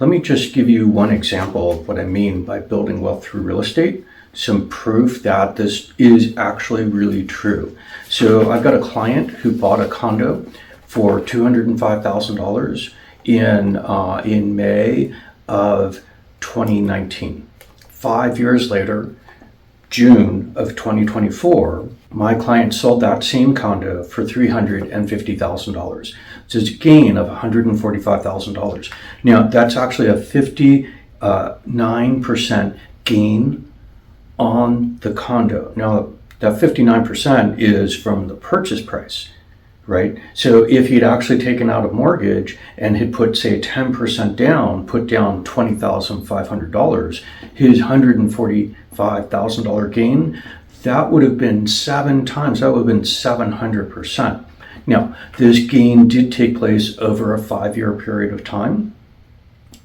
Let me just give you one example of what I mean by building wealth through real estate. Some proof that this is actually really true. So I've got a client who bought a condo for $205,000 in May of 2019. 5 years later, June of 2024, my client sold that same condo for $350,000. So it's a gain of $145,000. Now, that's actually a 59% gain on the condo. Now, that 59% is from the purchase price, right? So if he'd actually taken out a mortgage and had put, say, 10% down, put down $20,500, his $145,000 gain, that would have been 7 times, that would have been 700%. Now, this gain did take place over a 5-year period of time,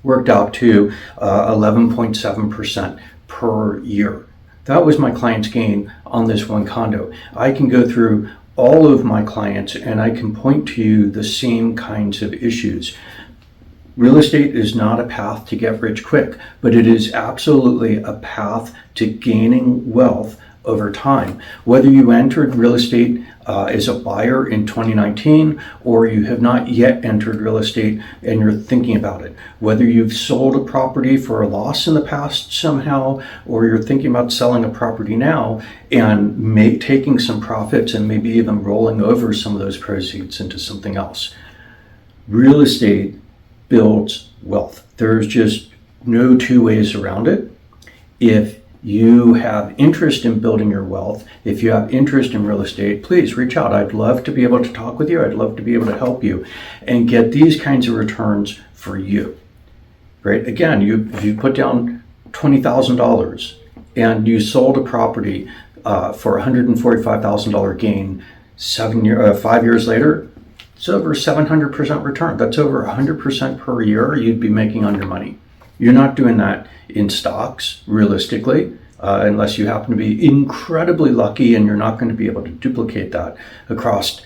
worked out to 11.7% per year. That was my client's gain on this one condo. I can go through all of my clients and I can point to you the same kinds of issues. Real estate is not a path to get rich quick, but it is absolutely a path to gaining wealth over time. Whether you entered real estate as a buyer in 2019 or you have not yet entered real estate and you're thinking about it, whether you've sold a property for a loss in the past somehow or you're thinking about selling a property now and taking some profits and maybe even rolling over some of those proceeds into something else. Real estate builds wealth. There's just no two ways around it. If you have interest in building your wealth, if you have interest in real estate, please reach out. I'd love to be able to talk with you. I'd love to be able to help you and get these kinds of returns for you, right? Again, if you put down $20,000 and you sold a property for $145,000 gain 5 years later, it's over 700% return. That's over 100% per year you'd be making on your money. You're not doing that in stocks, realistically, unless you happen to be incredibly lucky and you're not going to be able to duplicate that across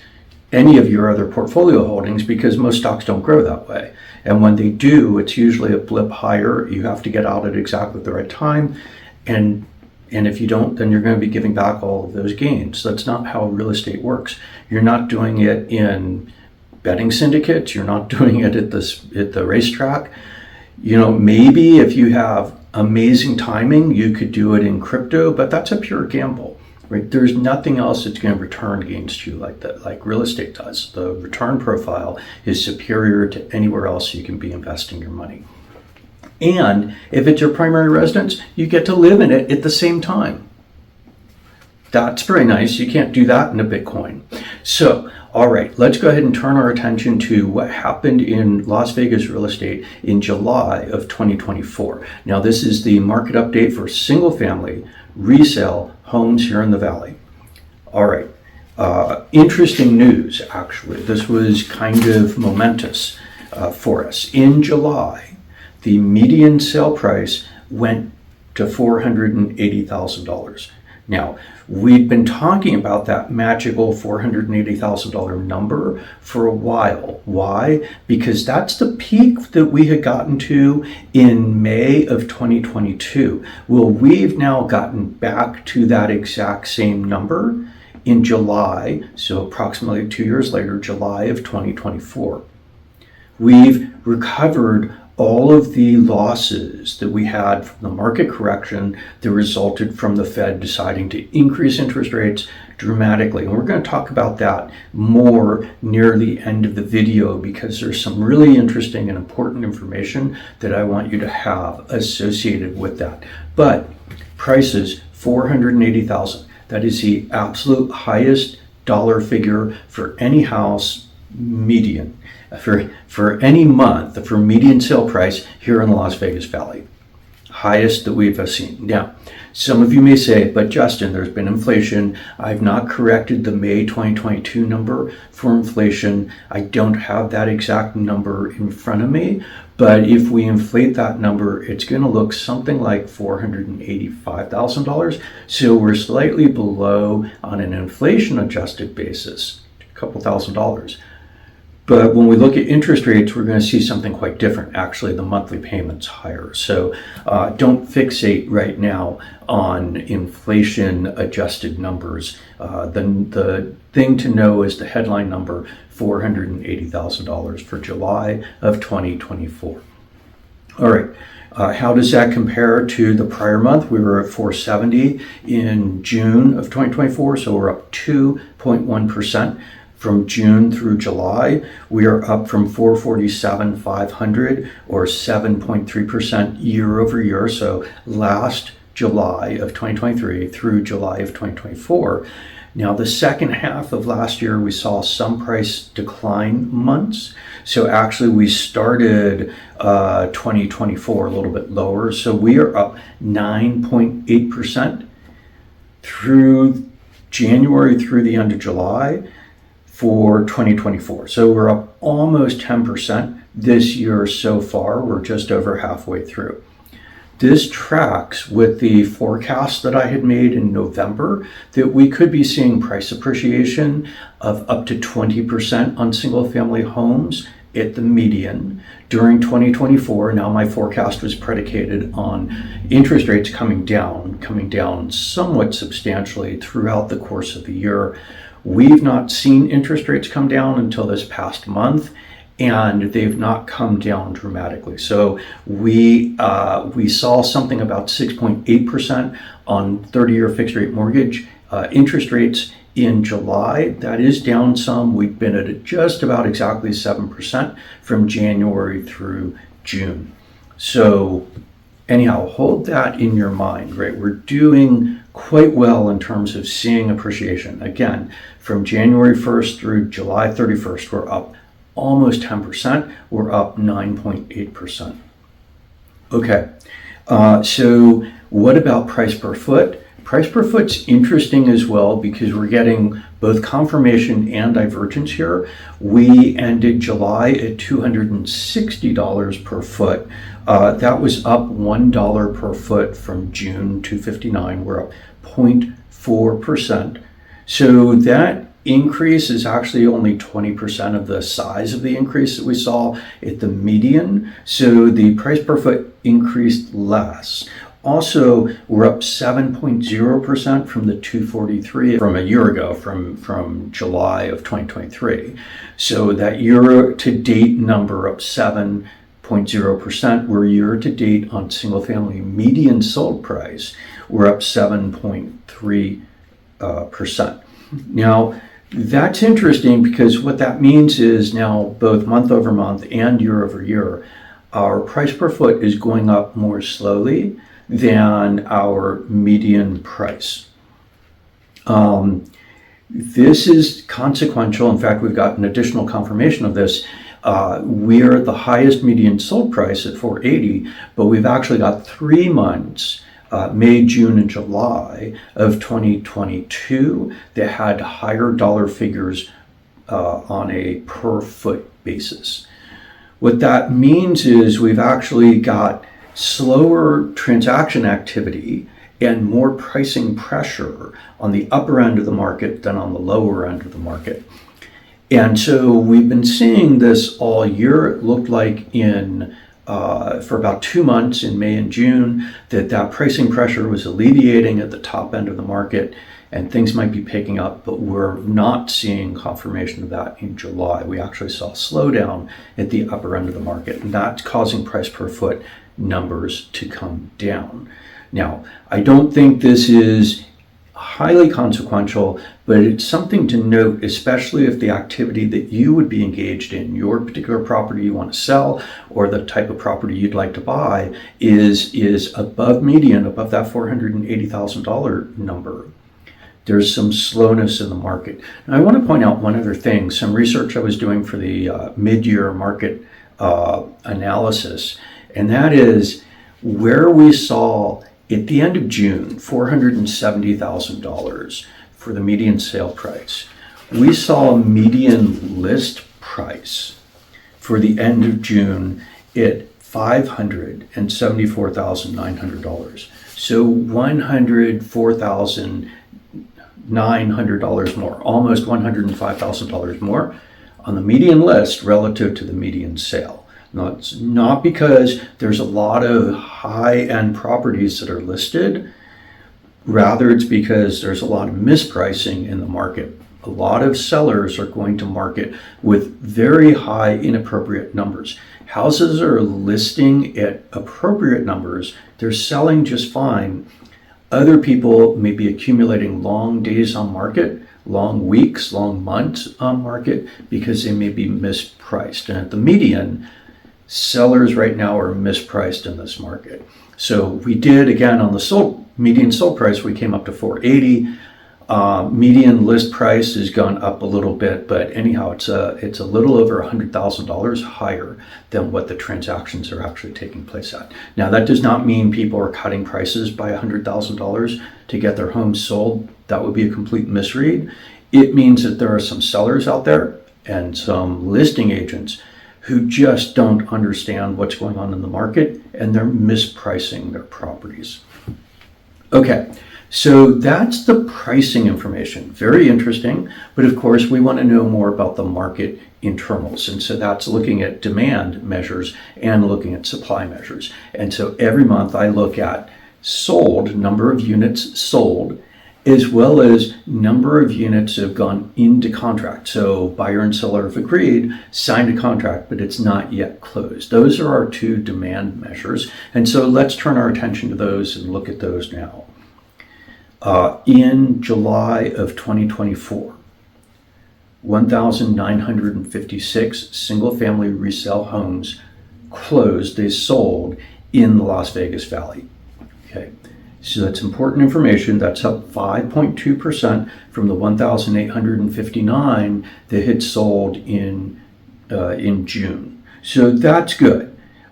any of your other portfolio holdings because most stocks don't grow that way. And when they do, it's usually a blip higher. You have to get out at exactly the right time. And if you don't, then you're going to be giving back all of those gains. That's not how real estate works. You're not doing it in betting syndicates. You're not doing it at the racetrack. You know, maybe if you have amazing timing, you could do it in crypto, but that's a pure gamble, right? There's nothing else that's going to return gains to you like that, like real estate does. The return profile is superior to anywhere else you can be investing your money. And if it's your primary residence, you get to live in it at the same time. That's very nice. You can't do that in a Bitcoin. So, all right, let's go ahead and turn our attention to what happened in Las Vegas real estate in July of 2024. Now, this is the market update for single family resale homes here in the Valley. All right, interesting news, actually. This was kind of momentous for us. In July, the median sale price went to $480,000. Now, we'd been talking about that magical $480,000 number for a while. Why? Because that's the peak that we had gotten to in May of 2022. Well, we've now gotten back to that exact same number in July, so approximately 2 years later, July of 2024. We've recovered all of the losses that we had from the market correction that resulted from the Fed deciding to increase interest rates dramatically. And we're going to talk about that more near the end of the video because there's some really interesting and important information that I want you to have associated with that. But prices, $480,000. That is the absolute highest dollar figure for any house median. For any month, for median sale price here in the Las Vegas Valley. Highest that we've seen. Now, some of you may say, but Justin, there's been inflation. I've not corrected the May 2022 number for inflation. I don't have that exact number in front of me, but if we inflate that number, it's going to look something like $485,000. So we're slightly below on an inflation adjusted basis, a couple $1,000s. But when we look at interest rates, we're going to see something quite different. Actually, the monthly payment's higher. So don't fixate right now on inflation adjusted numbers. The thing to know is the headline number, $480,000 for July of 2024. All right. How does that compare to the prior month? We were at 470 in June of 2024, so we're up 2.1%. From June through July, we are up from 447,500 or 7.3% year over year. So last July of 2023 through July of 2024. Now, the second half of last year, we saw some price decline months. So actually, we started 2024 a little bit lower. So we are up 9.8% through January through the end of July for 2024. So we're up almost 10% this year so far. We're just over halfway through. This tracks with the forecast that I had made in November that we could be seeing price appreciation of up to 20% on single family homes at the median during 2024. Now, my forecast was predicated on interest rates coming down somewhat substantially throughout the course of the year. We've not seen interest rates come down until this past month, and they've not come down dramatically. So we saw something about 6.8% on 30-year fixed rate mortgage interest rates in July. That is down some. We've been at just about exactly 7% from January through June. So anyhow, hold that in your mind, right? We're doing quite well in terms of seeing appreciation. Again, from January 1st through July 31st, we're up almost 10%. We're up 9.8%. Okay, so what about price per foot? Price per foot's interesting as well because we're getting both confirmation and divergence here. We ended July at $260 per foot. That was up $1 per foot from June, $259. We're up 0.4%. So that increase is actually only 20% of the size of the increase that we saw at the median. So the price per foot increased less. Also, we're up 7.0% from the 243 from a year ago, from July of 2023. So that year to date number up 7.0%. We're year to date on single family median sold price. We're up 7.3%. Now, that's interesting because what that means is now both month over month and year over year, our price per foot is going up more slowly than our median price. This is consequential. In fact, we've got an additional confirmation of this. We're at the highest median sold price at $480, but we've actually got 3 months, May, June, and July of 2022 that had higher dollar figures on a per foot basis. What that means is we've actually got slower transaction activity and more pricing pressure on the upper end of the market than on the lower end of the market. And so we've been seeing this all year. It looked like for about 2 months in May and June that pricing pressure was alleviating at the top end of the market and things might be picking up, but we're not seeing confirmation of that in July. We actually saw a slowdown at the upper end of the market, and that's causing price per foot numbers to come down. Now, I don't think this is highly consequential, but it's something to note, especially if the activity that you would be engaged in, your particular property you want to sell or the type of property you'd like to buy is above median, above that $480,000 number. There's some slowness in the market. Now, I want to point out one other thing. Some research I was doing for the mid-year market analysis, and that is where we saw at the end of June, $470,000 for the median sale price. We saw a median list price for the end of June at $574,900. So $104,900 more, almost $105,000 more on the median list relative to the median sale. Now, it's not because there's a lot of high-end properties that are listed. Rather, it's because there's a lot of mispricing in the market. A lot of sellers are going to market with very high inappropriate numbers. Houses are listing at appropriate numbers. They're selling just fine. Other people may be accumulating long days on market, long weeks, long months on market because they may be mispriced. And at the median, sellers right now are mispriced in this market. So we did, again, on the median sold price, we came up to 480. Median list price has gone up a little bit, but anyhow, it's a little over $100,000 higher than what the transactions are actually taking place at. Now, that does not mean people are cutting prices by $100,000 to get their homes sold. That would be a complete misread. It means that there are some sellers out there and some listing agents who just don't understand what's going on in the market, and they're mispricing their properties. Okay. So that's the pricing information. Very interesting, but of course we want to know more about the market internals. And so that's looking at demand measures and looking at supply measures. And so every month I look at sold, number of units sold, as well as number of units that have gone into contract. So buyer and seller have agreed, signed a contract, but it's not yet closed. Those are our two demand measures. And so let's turn our attention to those and look at those now. In July of 2024, 1,956 single-family resale homes closed, they sold in the Las Vegas Valley. Okay, so that's important information. That's up 5.2% from the 1,859 that had sold in June. So that's good.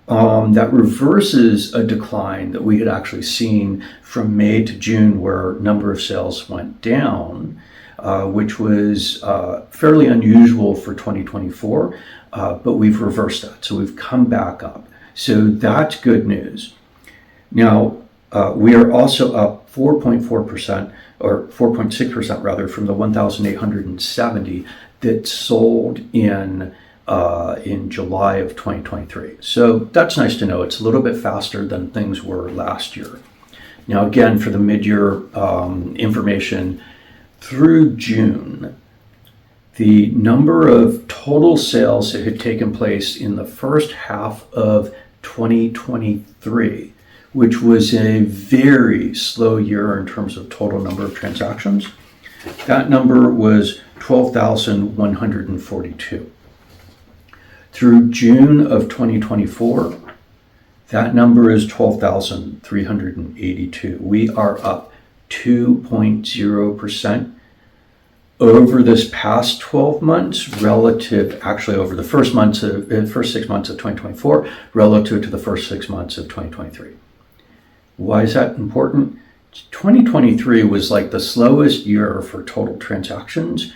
That reverses a decline that we had actually seen from May to June, where number of sales went down, which was fairly unusual for 2024, but we've reversed that. So we've come back up. So that's good news. Now, we are also up 4.4%, or 4.6% rather, from the 1,870 that sold in July of 2023. So that's nice to know. It's a little bit faster than things were last year. Now, again, for the mid-year information, through June, the number of total sales that had taken place in the first half of 2023, which was a very slow year in terms of total number of transactions, that number was 12,142. Through June of 2024, that number is 12,382. We are up 2.0% over this past 12 months relative, actually over the first 6 months of 2024 relative to the first 6 months of 2023. Why is that important? 2023 was like the slowest year for total transactions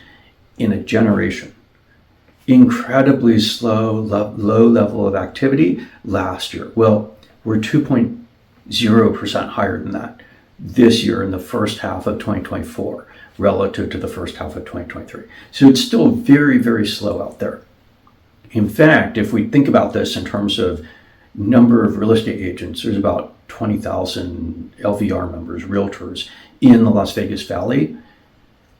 in a generation. Incredibly slow, low level of activity last year. Well, we're 2.0% higher than that this year in the first half of 2024 relative to the first half of 2023. So it's still very, very slow out there. In fact, if we think about this in terms of number of real estate agents, there's about 20,000 LVR members, realtors in the Las Vegas Valley.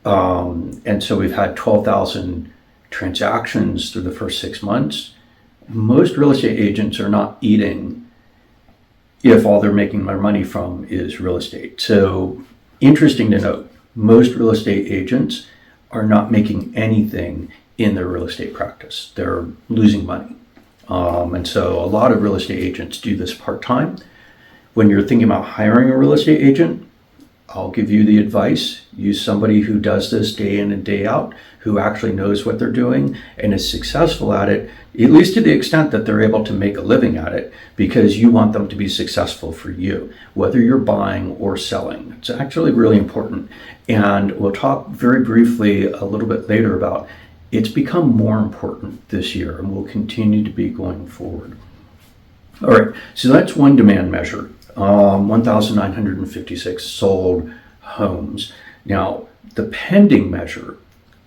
And so we've had 12,000 transactions through the first 6 months. Most real estate agents are not eating if all they're making their money from is real estate. So interesting to note, most real estate agents are not making anything in their real estate practice. They're losing money. And so a lot of real estate agents do this part-time. When you're thinking about hiring a real estate agent, I'll give you the advice. Use somebody who does this day in and day out, who actually knows what they're doing and is successful at it, at least to the extent that they're able to make a living at it, because you want them to be successful for you, whether you're buying or selling. It's actually really important. And we'll talk very briefly a little bit later about it's become more important this year and will continue to be going forward. All right, so that's one demand measure. 1,956 sold homes. Now, the pending measure,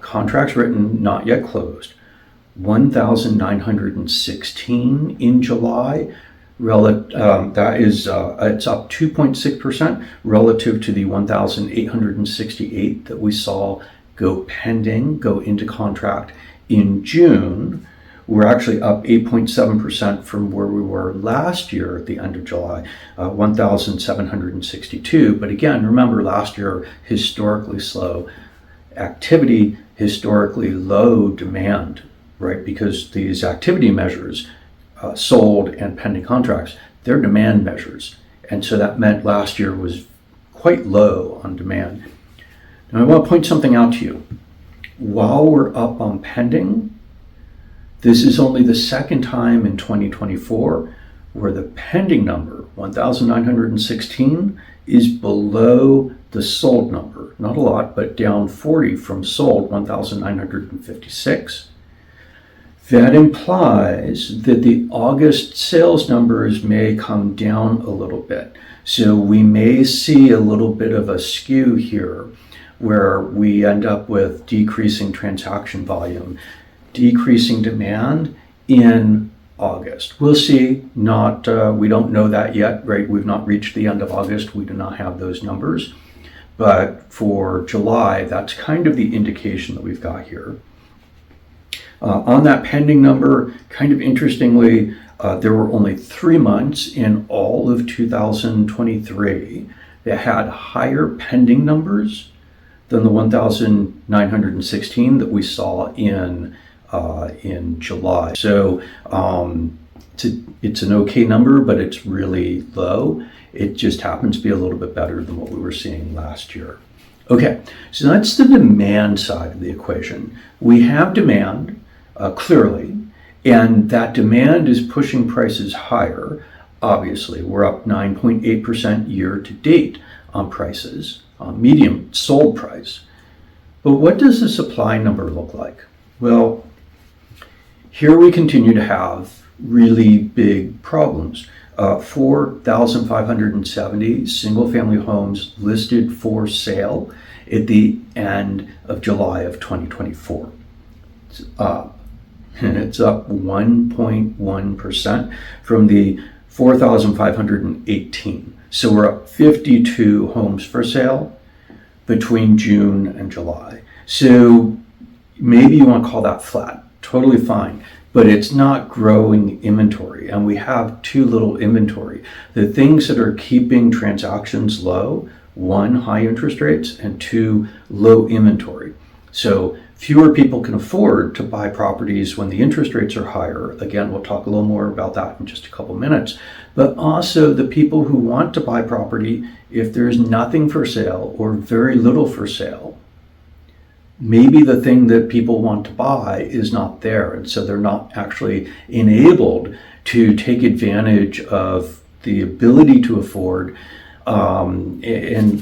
contracts written, not yet closed, 1,916 in July. That is, it's up 2.6% relative to the 1,868 that we saw go pending, go into contract in June. We're actually up 8.7% from where we were last year at the end of July, 1,762. But again, remember last year, historically slow activity, historically low demand, right? Because these activity measures, sold and pending contracts, they're demand measures. And so that meant last year was quite low on demand. Now I want to point something out to you. While we're up on pending, this is only the second time in 2024 where the pending number, 1,916, is below the sold number. Not a lot, but down 40 from sold, 1,956. That implies that the August sales numbers may come down a little bit. So we may see a little bit of a skew here where we end up with decreasing transaction volume, decreasing demand in August. We'll see. We don't know that yet, right? We've not reached the end of August. We do not have those numbers. But for July, that's kind of the indication that we've got here. On that pending number, kind of interestingly, there were only 3 months in all of 2023 that had higher pending numbers than the 1,916 that we saw in July. So it's an okay number, but it's really low. It just happens to be a little bit better than what we were seeing last year. Okay, so that's the demand side of the equation. We have demand, clearly, and that demand is pushing prices higher. Obviously, we're up 9.8% year to date on prices, on median sold price. But what does the supply number look like? Well, here we continue to have really big problems. 4,570 single-family homes listed for sale at the end of July of 2024. It's up. It's up 1.1% from the 4,518. So we're up 52 homes for sale between June and July. So maybe you want to call that flat. Totally fine. But it's not growing inventory, and we have too little inventory. The things that are keeping transactions low, 1, high interest rates, and 2, low inventory. So fewer people can afford to buy properties when the interest rates are higher. Again, we'll talk a little more about that in just a couple minutes. But also the people who want to buy property, if there's nothing for sale or very little for sale, maybe the thing that people want to buy is not there. And so they're not actually enabled to take advantage of the ability to afford, and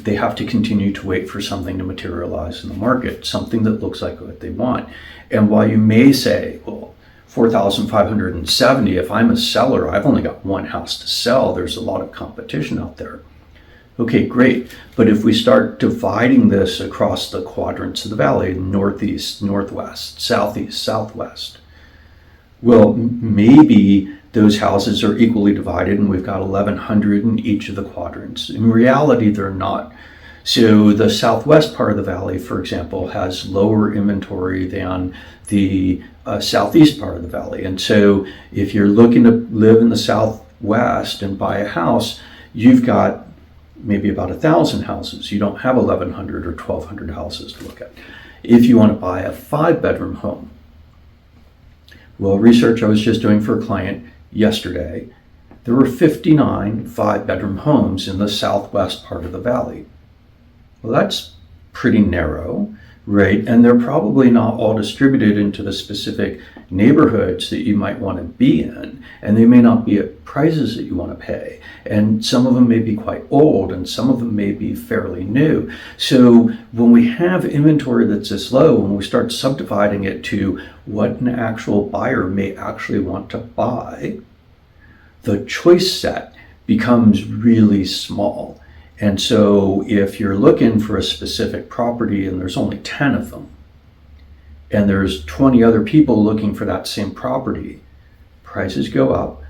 they have to continue to wait for something to materialize in the market, something that looks like what they want. And while you may say, well, 4,570, if I'm a seller, I've only got one house to sell, there's a lot of competition out there. Okay, great. But if we start dividing this across the quadrants of the valley, northeast, northwest, southeast, southwest, well, maybe those houses are equally divided and we've got 1,100 in each of the quadrants. In reality, they're not. So the southwest part of the valley, for example, has lower inventory than the southeast part of the valley. And so if you're looking to live in the southwest and buy a house, you've got maybe about 1,000 houses. You don't have 1,100 or 1,200 houses to look at. If you want to buy a 5-bedroom home, well, research I was just doing for a client yesterday, there were 59 5-bedroom homes in the southwest part of the valley. Well, that's pretty narrow, right? And they're probably not all distributed into the specific neighborhoods that you might want to be in, and they may not be at prices that you want to pay. And some of them may be quite old, and some of them may be fairly new. So when we have inventory that's this low, when we start subdividing it to what an actual buyer may actually want to buy, the choice set becomes really small. And so if you're looking for a specific property and there's only 10 of them, and there's 20 other people looking for that same property, prices go up.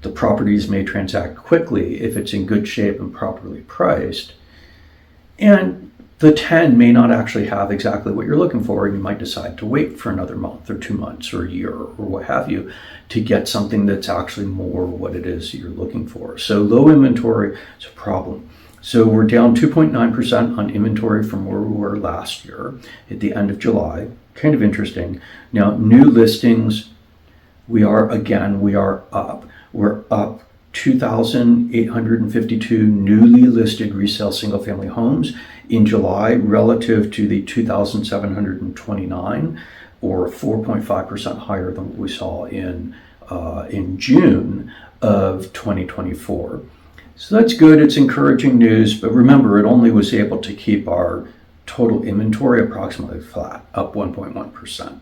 The properties may transact quickly if it's in good shape and properly priced. And the 10 may not actually have exactly what you're looking for, and you might decide to wait for another month or 2 months or a year or what have you to get something that's actually more what it is you're looking for. So low inventory is a problem. So we're down 2.9% on inventory from where we were last year at the end of July. Kind of interesting. Now, new listings, we are up. We're up 2,852 newly listed resale single-family homes in July relative to the 2,729, or 4.5% higher than what we saw in June of 2024. So that's good. It's encouraging news, but remember, it only was able to keep our total inventory approximately flat, up 1.1%.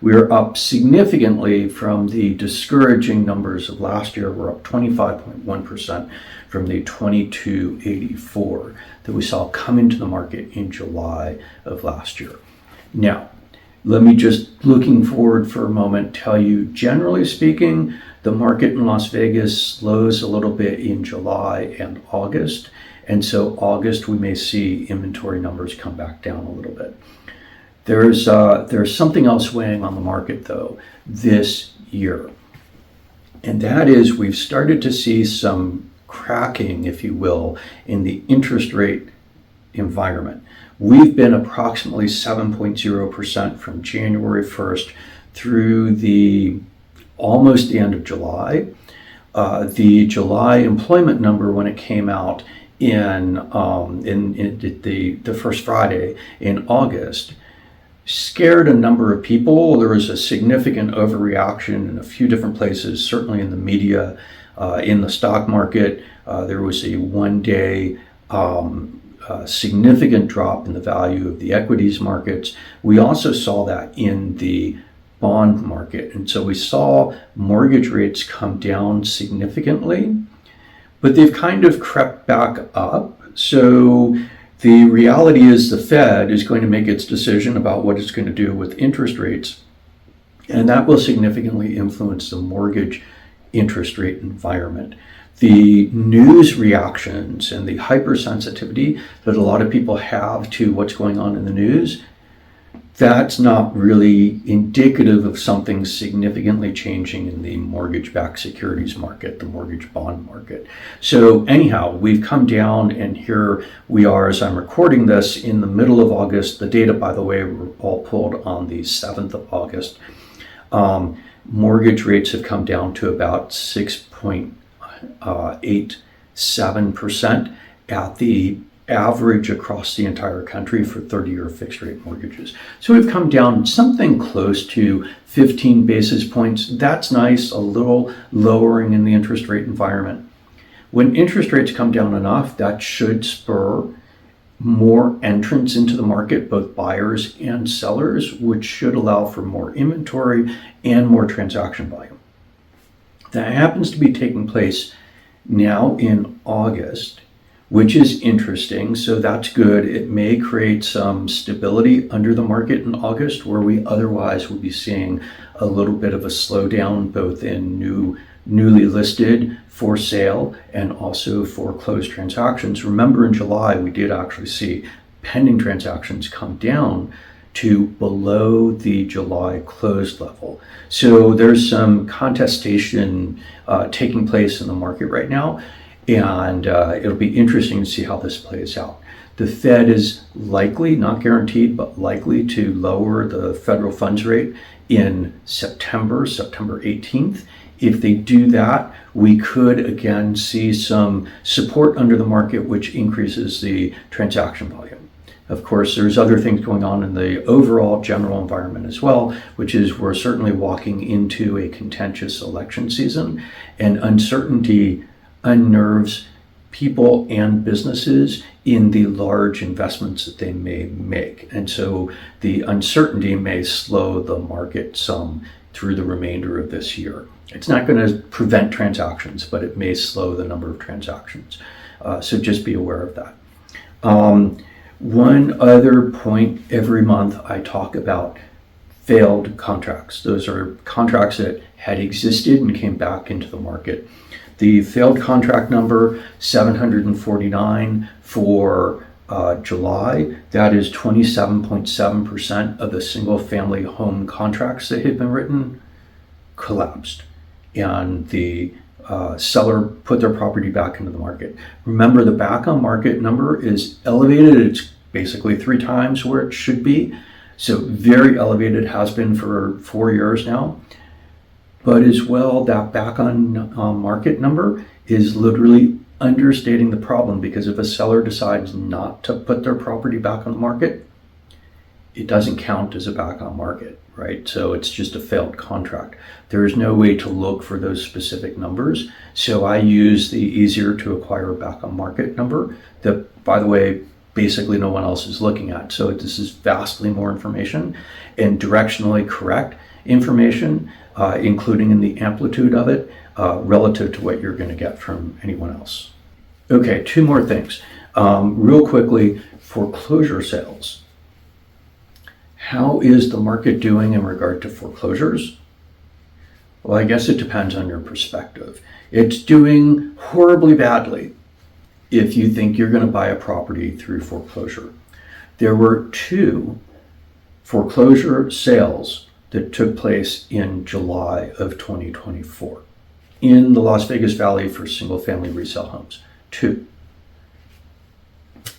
We are up significantly from the discouraging numbers of last year. We're up 25.1% from the 2284 that we saw come into the market in July of last year. Now, let me just, looking forward for a moment, tell you, generally speaking, the market in Las Vegas slows a little bit in July and August. And so August, we may see inventory numbers come back down a little bit. There's something else weighing on the market, though, this year. And that is, we've started to see some cracking, if you will, in the interest rate environment. We've been approximately 7.0% from January 1st through almost the end of July. The July employment number, when it came out in the first Friday in August, scared a number of people. There was a significant overreaction in a few different places, certainly in the media, in the stock market. There was a one-day significant drop in the value of the equities markets. We also saw that in the bond market. And so we saw mortgage rates come down significantly, but they've kind of crept back up. So the reality is the Fed is going to make its decision about what it's going to do with interest rates, and that will significantly influence the mortgage interest rate environment. The news reactions and the hypersensitivity that a lot of people have to what's going on in the news, that's not really indicative of something significantly changing in the mortgage-backed securities market, the mortgage bond market. So anyhow, we've come down, and here we are as I'm recording this in the middle of August. The data, by the way, were all pulled on the 7th of August. Mortgage rates have come down to about 6.87% at the average across the entire country for 30-year fixed-rate mortgages. So we've come down something close to 15 basis points. That's nice, a little lowering in the interest rate environment. When interest rates come down enough, that should spur more entrants into the market, both buyers and sellers, which should allow for more inventory and more transaction volume. That happens to be taking place now in August, which is interesting. So that's good. It may create some stability under the market in August, where we otherwise would be seeing a little bit of a slowdown, both in newly listed, for sale, and also foreclosed transactions. Remember, in July, we did actually see pending transactions come down to below the July closed level. So there's some contestation taking place in the market right now. And it'll be interesting to see how this plays out. The Fed is likely, not guaranteed, but likely to lower the federal funds rate in September 18th. If they do that, we could again see some support under the market, which increases the transaction volume. Of course, there's other things going on in the overall general environment as well, which is we're certainly walking into a contentious election season, and uncertainty unnerves people and businesses in the large investments that they may make. And so the uncertainty may slow the market some through the remainder of this year. It's not going to prevent transactions, but it may slow the number of transactions. So just be aware of that. One other point, every month I talk about failed contracts. Those are contracts that had existed and came back into the market. The failed contract number, 749 for July. That is 27.7% of the single family home contracts that had been written collapsed. And the seller put their property back into the market. Remember, the back on market number is elevated. It's basically 3 times where it should be. So very elevated, has been for 4 years now. But as well, that back on market number is literally understating the problem, because if a seller decides not to put their property back on the market, it doesn't count as a back on market, right? So it's just a failed contract. There is no way to look for those specific numbers. So I use the easier to acquire back on market number that, by the way, basically no one else is looking at. So this is vastly more information and directionally correct information, including in the amplitude of it, relative to what you're going to get from anyone else. Okay, 2 more things. Real quickly, foreclosure sales. How is the market doing in regard to foreclosures? Well, I guess it depends on your perspective. It's doing horribly badly if you think you're going to buy a property through foreclosure. There were 2 foreclosure sales that took place in July of 2024 in the Las Vegas Valley for single family resale homes. 2.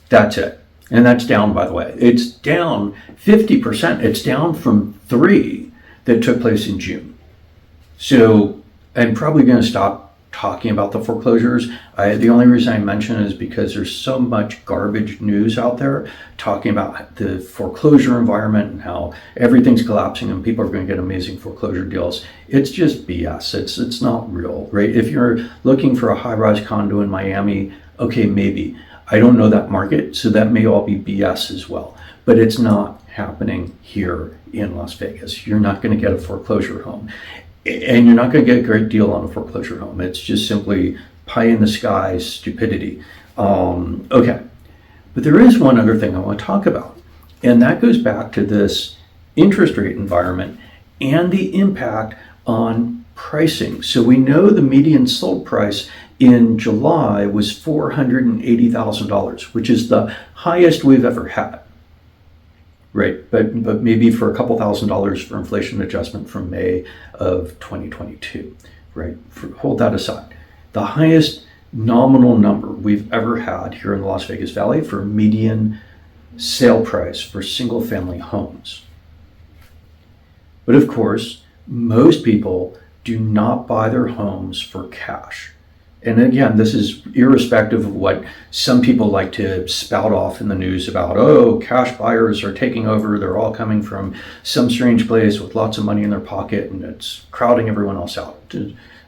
That's it. And that's down, by the way. It's down 50%. It's down from 3 that took place in June. So I'm probably going to stop talking about the foreclosures. The only reason I mention it is because there's so much garbage news out there talking about the foreclosure environment and how everything's collapsing and people are going to get amazing foreclosure deals. It's just BS. It's not real, right? If you're looking for a high-rise condo in Miami, okay, maybe. I don't know that market, so that may all be BS as well. But it's not happening here in Las Vegas. You're not going to get a foreclosure home. And you're not going to get a great deal on a foreclosure home. It's just simply pie in the sky stupidity. Okay. But there is one other thing I want to talk about. And that goes back to this interest rate environment and the impact on pricing. So we know the median sold price in July was $480,000, which is the highest we've ever had. Right, but maybe for a couple $1,000s for inflation adjustment from May of 2022, right? Hold that aside. The highest nominal number we've ever had here in the Las Vegas Valley for median sale price for single family homes. But of course, most people do not buy their homes for cash. And again, this is irrespective of what some people like to spout off in the news about, oh, cash buyers are taking over. They're all coming from some strange place with lots of money in their pocket and it's crowding everyone else out.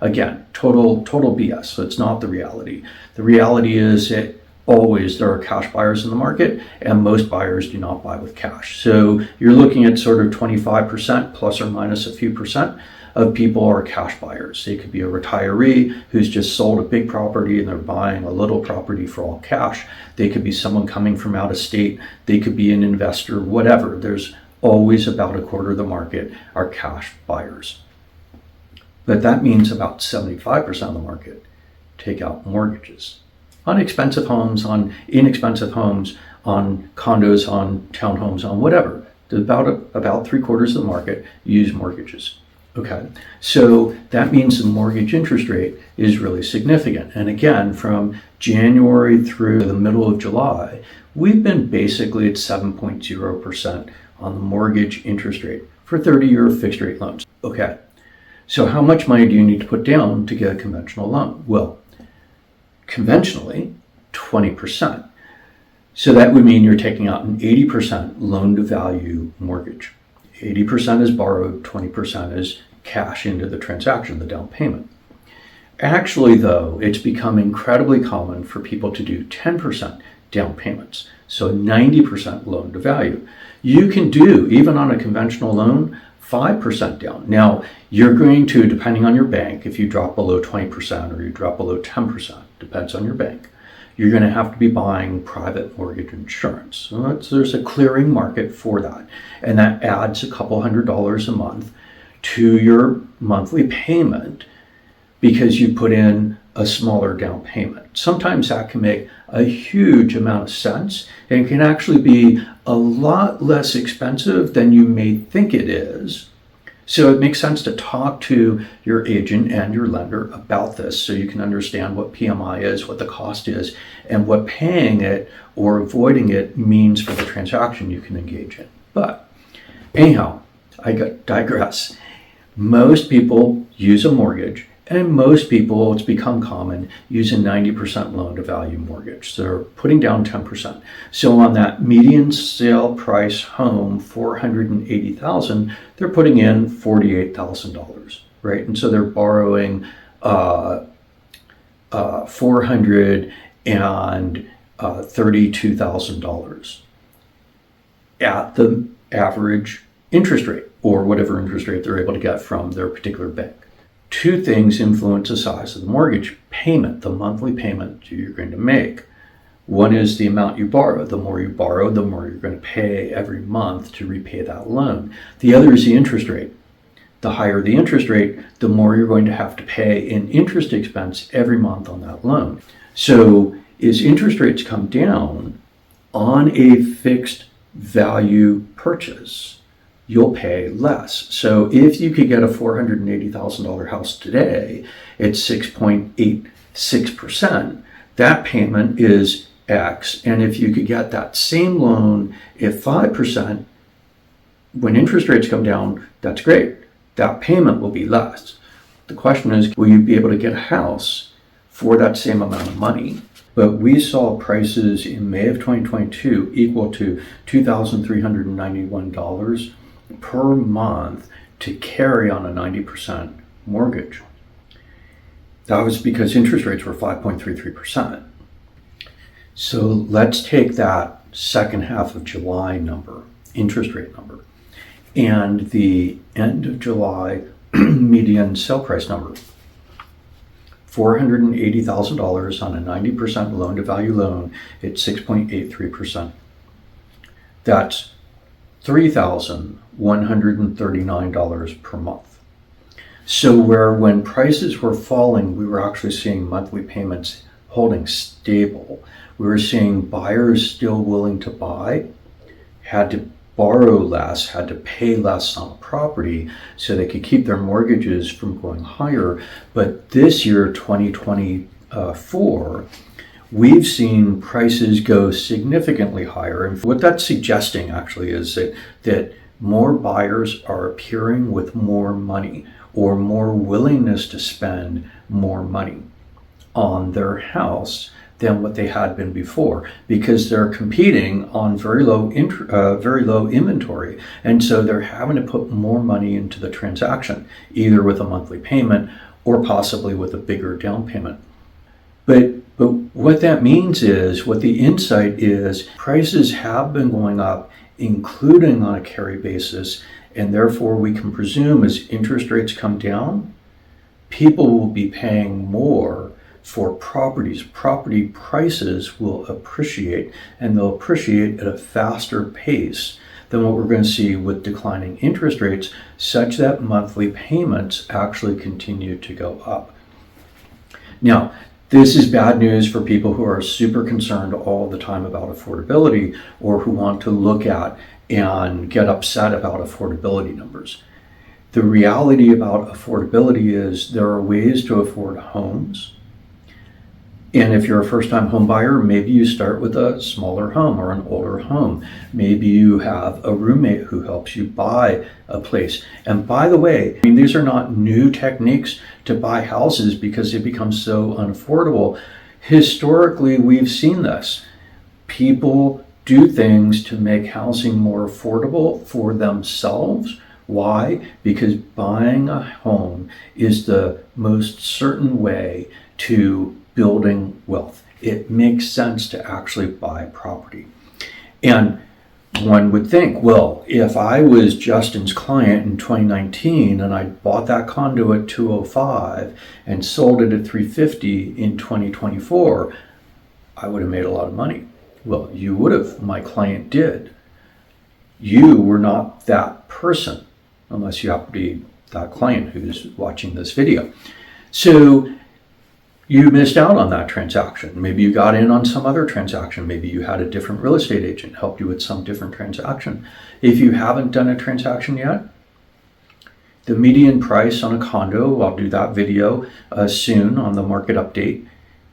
Again, total BS. So it's not the reality. The reality is that always there are cash buyers in the market and most buyers do not buy with cash. So you're looking at sort of 25% plus or minus a few percent of people are cash buyers. They could be a retiree who's just sold a big property and they're buying a little property for all cash. They could be someone coming from out of state. They could be an investor, whatever. There's always about a quarter of the market are cash buyers. But that means about 75% of the market take out mortgages on expensive homes, on inexpensive homes, on condos, on townhomes, on whatever. About 3/4 of the market use mortgages. Okay, so that means the mortgage interest rate is really significant. And again, from January through the middle of July, we've been basically at 7.0% on the mortgage interest rate for 30-year fixed rate loans. Okay, so how much money do you need to put down to get a conventional loan? Well, conventionally, 20%. So that would mean you're taking out an 80% loan to value mortgage. 80% is borrowed, 20% is cash into the transaction, the down payment. Actually, though, it's become incredibly common for people to do 10% down payments, so 90% loan to value. You can do, even on a conventional loan, 5% down. Now, you're going to, depending on your bank, if you drop below 20% or you drop below 10%, depends on your bank, you're going to have to be buying private mortgage insurance. So there's a clearing market for that. And that adds a couple $100 a month to your monthly payment because you put in a smaller down payment. Sometimes that can make a huge amount of sense and can actually be a lot less expensive than you may think it is. So it makes sense to talk to your agent and your lender about this so you can understand what PMI is, what the cost is, and what paying it or avoiding it means for the transaction you can engage in. But anyhow, I digress. Most people use a mortgage, and most people, it's become common, use a 90% loan to value mortgage. So they're putting down 10%. So on that median sale price home, $480,000, they're putting in $48,000, right? And so they're borrowing $432,000 at the average interest rate, or whatever interest rate they're able to get from their particular bank. Two things influence the size of the mortgage payment, the monthly payment you're going to make. One is the amount you borrow. The more you borrow, the more you're going to pay every month to repay that loan. The other is the interest rate. The higher the interest rate, the more you're going to have to pay in interest expense every month on that loan. So as interest rates come down on a fixed value purchase, you'll pay less. So if you could get a $480,000 house today at 6.86%, that payment is X. And if you could get that same loan at 5%, when interest rates come down, that's great. That payment will be less. The question is, will you be able to get a house for that same amount of money? But we saw prices in May of 2022 equal to $2,391 per month to carry on a 90% mortgage. That was because interest rates were 5.33%. So let's take that second half of July number, interest rate number, and the end of July median sale price number. $480,000 on a 90% loan to value loan at 6.83%. That's $3,139 per month. So where when prices were falling, we were actually seeing monthly payments holding stable. We were seeing buyers still willing to buy, had to borrow less, had to pay less on property so they could keep their mortgages from going higher. But this year, 2024, we've seen prices go significantly higher. And what that's suggesting actually is that more buyers are appearing with more money or more willingness to spend more money on their house than what they had been before, because they're competing on very low inventory. And so they're having to put more money into the transaction, either with a monthly payment or possibly with a bigger down payment. But what that means is, what the insight is, prices have been going up, including on a carry basis, and therefore we can presume as interest rates come down, people will be paying more for properties. Property prices will appreciate, and they'll appreciate at a faster pace than what we're going to see with declining interest rates, such that monthly payments actually continue to go up. Now, this is bad news for people who are super concerned all the time about affordability, or who want to look at and get upset about affordability numbers. The reality about affordability is there are ways to afford homes. And if you're a first-time home buyer, maybe you start with a smaller home or an older home. Maybe you have a roommate who helps you buy a place. And by the way, these are not new techniques to buy houses because they become so unaffordable. Historically, we've seen this. People do things to make housing more affordable for themselves. Why? Because buying a home is the most certain way to building wealth. It makes sense to actually buy property. And one would think, well, if I was Justin's client in 2019 and I bought that condo at 205 and sold it at 350 in 2024, I would have made a lot of money. Well, you would have. My client did. You were not that person, unless you happen to be that client who's watching this video. So you missed out on that transaction. Maybe you got in on some other transaction. Maybe you had a different real estate agent help you with some different transaction. If you haven't done a transaction yet, the median price on a condo, I'll do that video soon on the market update,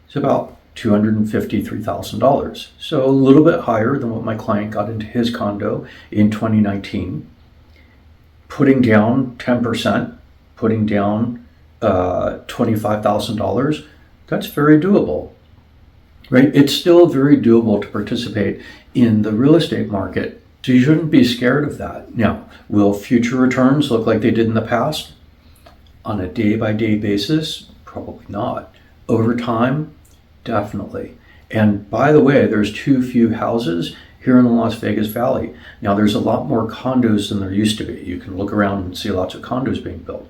is about $253,000. So a little bit higher than what my client got into his condo in 2019. Putting down 10%, putting down $25,000, that's very doable, right? It's still very doable to participate in the real estate market. So you shouldn't be scared of that. Now, will future returns look like they did in the past? On a day-by-day basis? Probably not. Over time? Definitely. And by the way, there's too few houses here in the Las Vegas Valley. Now, there's a lot more condos than there used to be. You can look around and see lots of condos being built.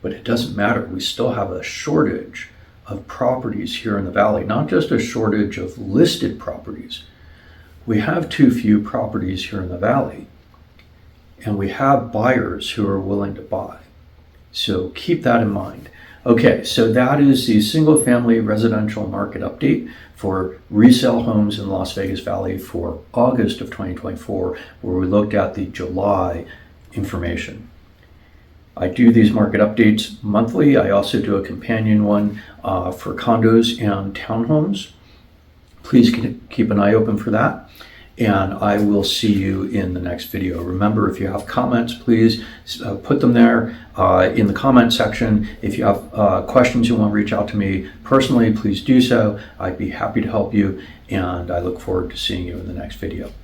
But it doesn't matter. We still have a shortage of properties here in the valley, not just a shortage of listed properties. We have too few properties here in the valley, and we have buyers who are willing to buy. So keep that in mind. Okay, so that is the single family residential market update for resale homes in Las Vegas Valley for August of 2024, where we looked at the July information. I do these market updates monthly. I also do a companion one for condos and townhomes. Please keep an eye open for that. And I will see you in the next video. Remember, if you have comments, please put them there in the comment section. If you have questions you want to reach out to me personally, please do so. I'd be happy to help you. And I look forward to seeing you in the next video.